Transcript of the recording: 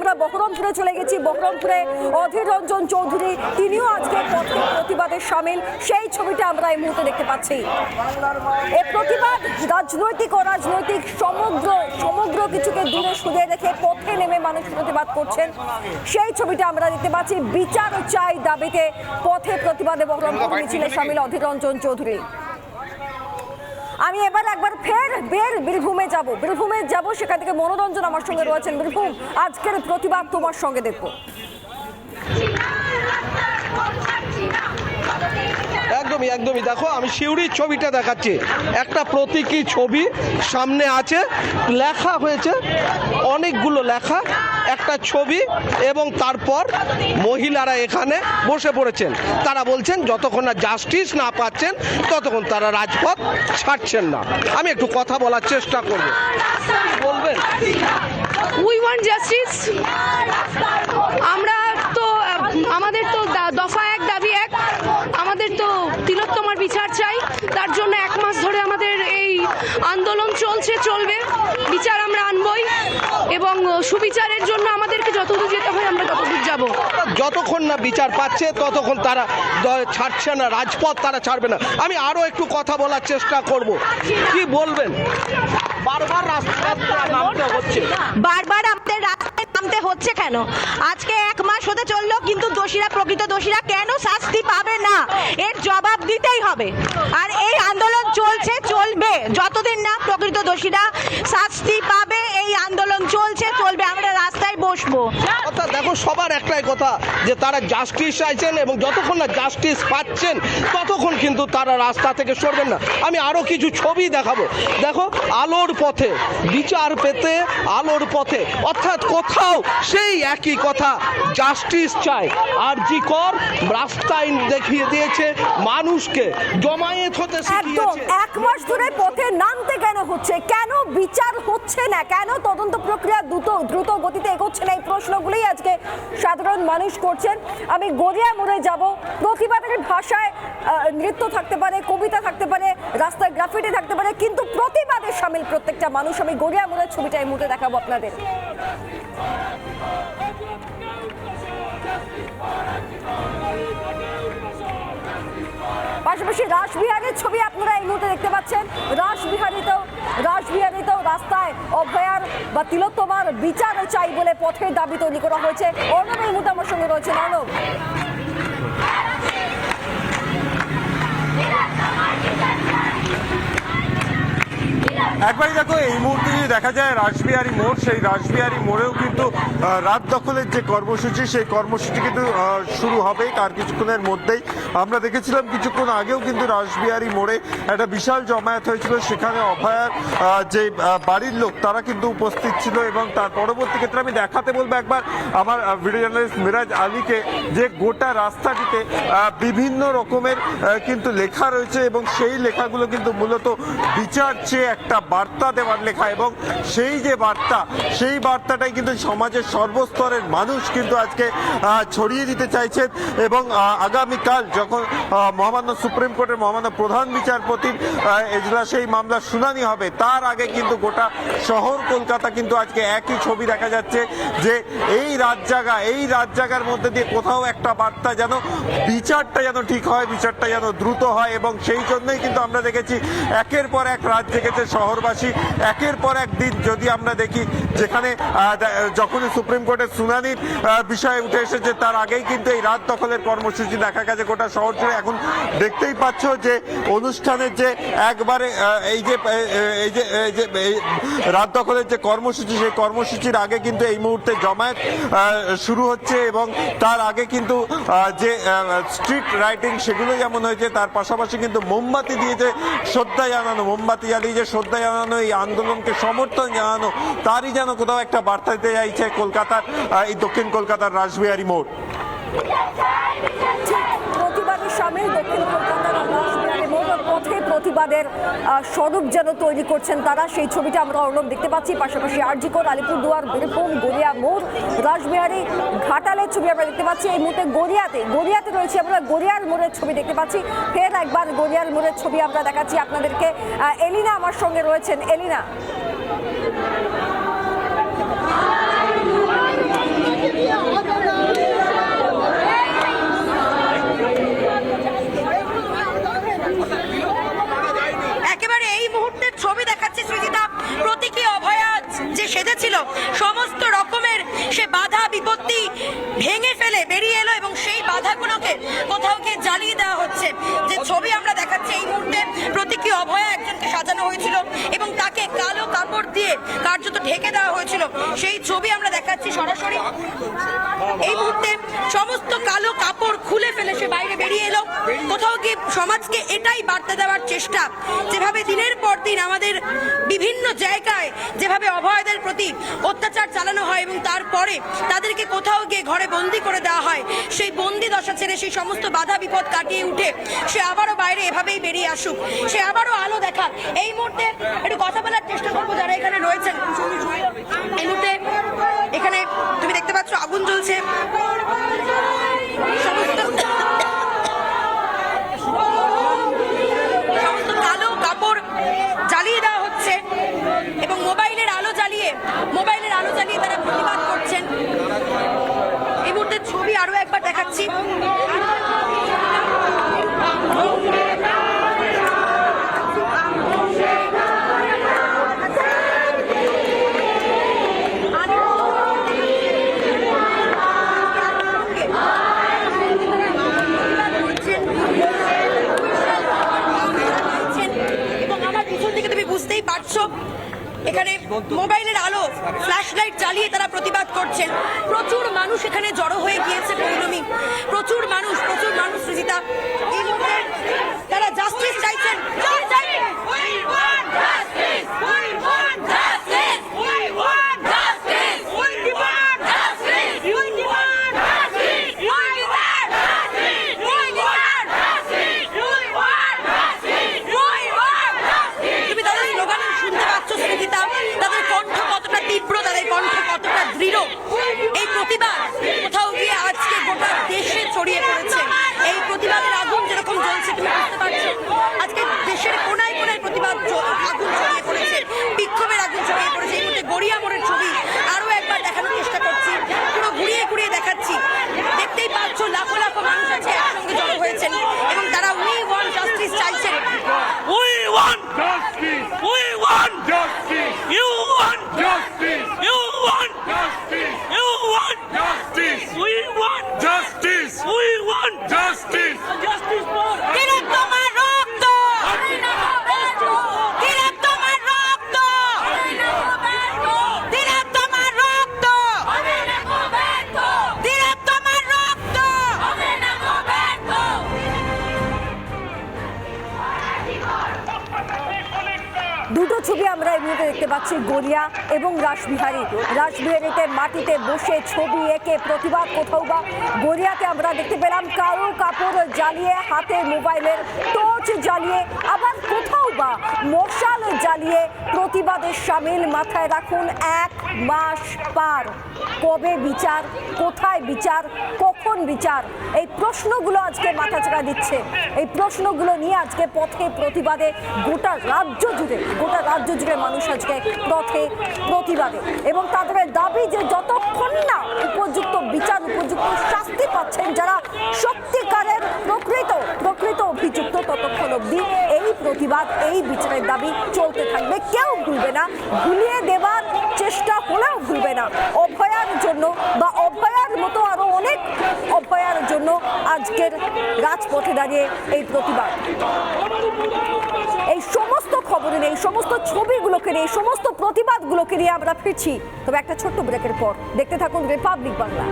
আমরা বহরমপুরে চলে গেছি। বহরমপুরে অধীর রঞ্জন চৌধুরী তিনিও আজকে পথে প্রতিবাদের সামিল, সেই ছবিটা আমরা এই মুহূর্তে দেখতে পাচ্ছি। এই প্রতিবাদ রাজনৈতিক অরাজনৈতিক সমগ্র কিছুকে দূরে সরিয়ে রেখে পথে নেমে মানুষ প্রতিবাদ করছেন, সেই ছবিটা আমরা দেখতে পাচ্ছি। বিচার চাই দাবিতে পথে প্রতিবাদে বহরমপুর মিছিলে সামিল অধীর রঞ্জন চৌধুরী। আমি এবার একবার ফের বীরভূমে যাব, সেখান থেকে মনোরঞ্জন আমার সঙ্গে রয়েছেন। বীরভূম, আজকের প্রতিবাদ তোমার সঙ্গে দেখবো। একদমই দেখো, আমি সিউড়ির ছবিটা দেখাচ্ছি। একটা প্রতীকী ছবি সামনে আছে, লেখা হয়েছে অনেকগুলো লেখা, একটা ছবি, এবং তারপর মহিলারা এখানে বসে পড়েছেন। তারা বলছেন যতক্ষণ না জাস্টিস না পাচ্ছেন ততক্ষণ তারা রাজপথ ছাড়ছেন না। আমি একটু কথা বলার চেষ্টা করব, বলবেন? We want justice. আমরা তো আমাদের তো দফা এক দাবি এক, আমাদের তো তিলোত্তমার বিচার চাই। তার জন্য 1 মাস ধরে আমাদের এই আন্দোলন চলবে। বিচার আমরা আনবই এবং সুবিচারের জন্য আমাদেরকে যতদূর যেতে হয় আমরা ততদূর যাব। যতক্ষণ না বিচার পাচ্ছে ততক্ষণ তারা ছাড়ছে না, রাজপথ তারা ছাড়বে না। আমি আরো একটু কথা বলার চেষ্টা করব, কি বলবেন? বারবার রাস্তায় নামতে হচ্ছে, বারবার আমাদের রাস্তায় নামতে হচ্ছে কেন? আজকে 1 মাস হতে চললো, কিন্তু প্রকৃত দোষীরা কেন শাস্তি পাবে না, এর জবাব দিতেই হবে। আর এই আন্দোলন চলবে যতদিন না প্রকৃত দোষীরা শাস্তি পাবে। এই আন্দোলন চলবে, আমরা রাস্তায় বসবো। অর্থাৎ দেখো, সবার একটাই কথা যে তারা জাস্টিস চাইছেন, এবং যতক্ষণ না জাস্টিস পাচ্ছেন ততক্ষণ কিন্তু তারা রাস্তা থেকে সরবেন না। আমি আরো কিছু ছবি দেখাবো। দেখো, আলোর পথে বিচার পেতে, আলোর পথে, অর্থাৎ কোথাও সেই একই কথা, জাস্টিস চাই। আর জি কর রাস্তায় দেখিয়ে দিয়েছে মানুষকে, জমায়েত হতে শিখিয়েছে। 1 মাস ধরে পথে নামতে কেন হচ্ছে, কেন বিচার হচ্ছে না, কেন তদন্ত প্রক্রিয়া দ্রুত গতিতে এগোচ্ছে না, এই প্রশ্নগুলোই আজকে সাধারণ মানুষ করছেন। আমি গড়িয়া মোড়ে যাব। প্রতিবাদের ভাষায় নৃত্য থাকতে পারে, কবিতা থাকতে পারে, রাস্তায় গ্রাফিটি থাকতে পারে, কিন্তু প্রতিবাদের সামিল প্রত্যেকটা মানুষ। আমি গড়িয়া মোড়ের ছবিটা এই মুহূর্তে দেখাবো আপনাদের। পাশাপাশি রাসবিহারীর ছবি আপনারা এই মুহূর্তে দেখতে পাচ্ছেন। রাসবিহারীতেও রাস্তায় অভয়ার বা তিলোত্তমার বিচার চাই বলে পথের দাবি তৈরি করা হয়েছে। অর্ণব এই মুহূর্তে আমার সঙ্গে রয়েছেন। অর্ণব, একবারই দেখো, এই মুহূর্তে যদি দেখা যায় রাসবিহারী মোড়, সেই রাসবিহারী মোড়েও কিন্তু রাত দখলের যে কর্মসূচি, সেই কর্মসূচি কিন্তু শুরু হবে তার কিছুক্ষণের মধ্যেই। আমরা দেখেছিলাম কিছুক্ষণ আগেও কিন্তু রাসবিহারী মোড়ে একটা বিশাল জমায়েত হয়েছিল, সেখানে অভয়ার যে বাড়ির লোক তারা কিন্তু উপস্থিত ছিল। এবং তার পরবর্তী ক্ষেত্রে আমি দেখাতে বলবো একবার আমার ভিডিও জার্নালিস্ট মিরাজ আলীকে, যে গোটা রাস্তাটিতে বিভিন্ন রকমের কিন্তু লেখা রয়েছে, এবং সেই লেখাগুলো কিন্তু মূলত বিচার চেয়ে একটা বার্তা দেওয়ার লেখা। এবং সেই যে বার্তা, সেই বার্তাটাই কিন্তু সমাজের সর্বস্তরের মানুষ কিন্তু আজকে ছড়িয়ে দিতে চাইছেন। এবং আগামীকাল যখন মহামান্য সুপ্রিম কোর্টের মহামান্য প্রধান বিচারপতির এজলাসে এই মামলার শুনানি হবে, তার আগে কিন্তু গোটা শহর কলকাতা কিন্তু আজকে একই ছবি দেখা যাচ্ছে, যে এই রাত জাগার মধ্যে দিয়ে কোথাও একটা বার্তা, যেন বিচারটা যেন ঠিক হয়, বিচারটা যেন দ্রুত হয়। এবং সেই জন্যই কিন্তু আমরা দেখেছি একের পর এক রাত জেগেছে শহরবাসী, একের পর এক দিন। যদি আমরা দেখি, যেখানে যখনই সুপ্রিম কোর্টের শুনানির বিষয়ে উঠে এসেছে, তার আগেই কিন্তু এই রাত দখলের কর্মসূচি দেখা গেছে গোটা শহর জুড়ে। এখন দেখতেই পাচ্ছ যে অনুষ্ঠানের যে একবারে এই যে রাত দখলের যে কর্মসূচি, সেই কর্মসূচির আগে কিন্তু এই মুহূর্তে জমায়েত শুরু হচ্ছে। এবং তার আগে কিন্তু যে স্ট্রিট রাইটিং সেগুলো যেমন হয়েছে, তার পাশাপাশি কিন্তু মোমবাতি দিয়ে যে শ্রদ্ধা জানানো, মোমবাতি জ্বালিয়ে যে শ্রদ্ধা জানানো, এই আন্দোলনকে সমর্থন জানানো, তারই যেন কোথাও একটা বার্তা দিতে চাইছে কলকাতার এই দক্ষিণ কলকাতার রাসবিহারী মোড়। প্রতিবাদের সামিল দক্ষিণ কলকাতার রাসবিহারী মোড়, পথে প্রতিবাদের স্বরূপ যেন তৈরি করছেন তারা, সেই ছবিটা আমরা অর্ণব দেখতে পাচ্ছি। পাশাপাশি আরজিকর, আলিপুরদুয়ার, বীরভূম, গড়িয়া মোড়, রাসবিহারী, ঘাটালের ছবি আমরা দেখতে পাচ্ছি। এই মুহূর্তে গড়িয়াতে রয়েছে, আমরা গড়িয়ার মোড়ের ছবি দেখতে পাচ্ছি। ফের একবার গড়িয়ার মোড়ের ছবি আমরা দেখাচ্ছি আপনাদেরকে। এলিনা আমার সঙ্গে রয়েছেন। এলিনা, ভেঙে ফেলে বেরিয়ে এলো এবং সেই বাধাগুলোকে কোথাও গিয়ে জ্বালিয়ে দেওয়া হচ্ছে। যে ছবি আমরা দেখাচ্ছি এই মুহূর্তে, প্রতীকী অভয়া একজনকে সাজানো হয়েছিল এবং তাকে কালো কাপড় দিয়ে কার্যত ঢেকে দেওয়া হয়েছিল, সেই ছবি আমরা দেখাচ্ছি সরাসরি। এই মুহূর্তে সমস্ত কালো কাপড় খুলে ফেলে সে বাইরে বেরিয়ে এলো। কোথাও গিয়ে সমাজকে এটাই বার্তা দেওয়ার চেষ্টা, যেভাবে দিনের পর দিন আমাদের বিভিন্ন জায়গায় যেভাবে অভয়দের প্রতি অত্যাচার চালানো হয় এবং তারপরে তাদেরকে কোথাও গিয়ে ঘরে বন্দি করে দেওয়া হয়, সেই বন্দি দশা ছেড়ে সেই সমস্ত বাধা বিপদ কাটিয়ে উঠে সে আবারও বাইরে এভাবেই বেরিয়ে আসুক, সে আবারও আলো দেখাক। এই মুহূর্তে একটু কথা বলার চেষ্টা করবো যারা এখানে রয়েছেন। এই মুহূর্তে এখানে তুমি দেখতে পাচ্ছ আগুন জ্বলছে, সমস্ত কালো কাপড় জ্বালিয়ে দেওয়া হচ্ছে এবং মোবাইলের আলো জ্বালিয়ে তারা প্রতিবাদ করছেন। এই মুহূর্তে ছবি আরো একবার দেখাচ্ছি। এবং আমার পিছন থেকে তুমি বুঝতেই পারছো এখানে মোবাইলের আলো ফ্ল্যাশ লাইট জ্বালিয়ে তারা প্রতিবাদ করছেন। প্রচুর মানুষ এখানে জড়ো হয়ে গিয়েছে পৌলমী, প্রচুর মানুষ সৃজিতা। এই মুহূর্তে তারা জাস্টিস চাইছেন। তাদের কণ্ঠ কতটা তীব্র, তাদের কণ্ঠ কতটা দৃঢ়। এই প্রতিবাদ কোথাও গিয়ে আজকে গোটা দেশে ছড়িয়ে পড়েছে। এই প্রতিবাদের আগুন যেরকম জ্বলছে তুমি বুঝতে পারছো, আজকে দেশের কোনায় কোনায় প্রতিবাদ আগুন ছড়িয়ে পড়েছে, বিক্ষোভের আগুন ছড়িয়ে পড়েছে। এই মুহূর্তে গড়িয়া মোড়ের ছবি আরো একবার দেখানোর চেষ্টা করছি, পুরো ঘুরিয়ে দেখাচ্ছি। দেখতেই পাচ্ছ লাখো লাখো মানুষ আজকে একসঙ্গে জড়ো হয়েছেন এবং তারা উই ওয়ান্ট জাস্টিস চাইছেন। We want justice. We want justice. You want justice. You want justice. You want justice. We want justice. We want justice. Justice for তোমার রক্ত, তোমার রক্ত, তোমার রক্ত, তোমার রক্ত। দুটো ছবি আমরা এই মুহূর্তে দেখতে পাচ্ছি, গড়িয়া এবং রাসবিহারীতে মাটিতে বসে ছবি এঁকে প্রতিবাদ। কোথাও বা গড়িয়াতে আমরা দেখতে পেলাম কালো কাপড় জ্বালিয়ে, হাতে মোবাইলের টর্চ জ্বালিয়ে, আবার কোথাও বা মশাল জ্বালিয়ে প্রতিবাদের সামিল। মাথায় রাখুন 1 মাস পার, কবে বিচার, কোথায় বিচার, কখন বিচার, এই প্রশ্নগুলো আজকে মাথাচাড়া দিচ্ছে। এই প্রশ্নগুলো নিয়ে আজকে পথে প্রতিবাদে গোটা রাজ্য জুড়ে মানুষ আজকে পথে প্রতিবাদে, এবং তাদের দাবি যে যতক্ষণ না উপযুক্ত বিচার, উপযুক্ত শাস্তি পাচ্ছেন যারা সত্যিকারের প্রকৃত অভিযুক্ত, ততক্ষণ অবধি এই প্রতিবাদ, এই বিচারের দাবি চলতে থাকবে। কেউ ভুলবে না, ভুলিয়ে দেবার চেষ্টা হলেও ভুলবে না। অভয়ার জন্য বা অভয়ার মতো আরো অনেক অভয়ার জন্য আজকের রাজপথে দাঁড়িয়ে এই প্রতিবাদ। এই সমস্ত খবরে নিয়ে, এই সমস্ত ছবিগুলোকে নিয়ে, এই সমস্ত প্রতিবাদগুলোকে নিয়ে আমরা ফিরছি, তবে একটা ছোট্ট ব্রেকের পর। দেখতে থাকুন রিপাবলিক বাংলা।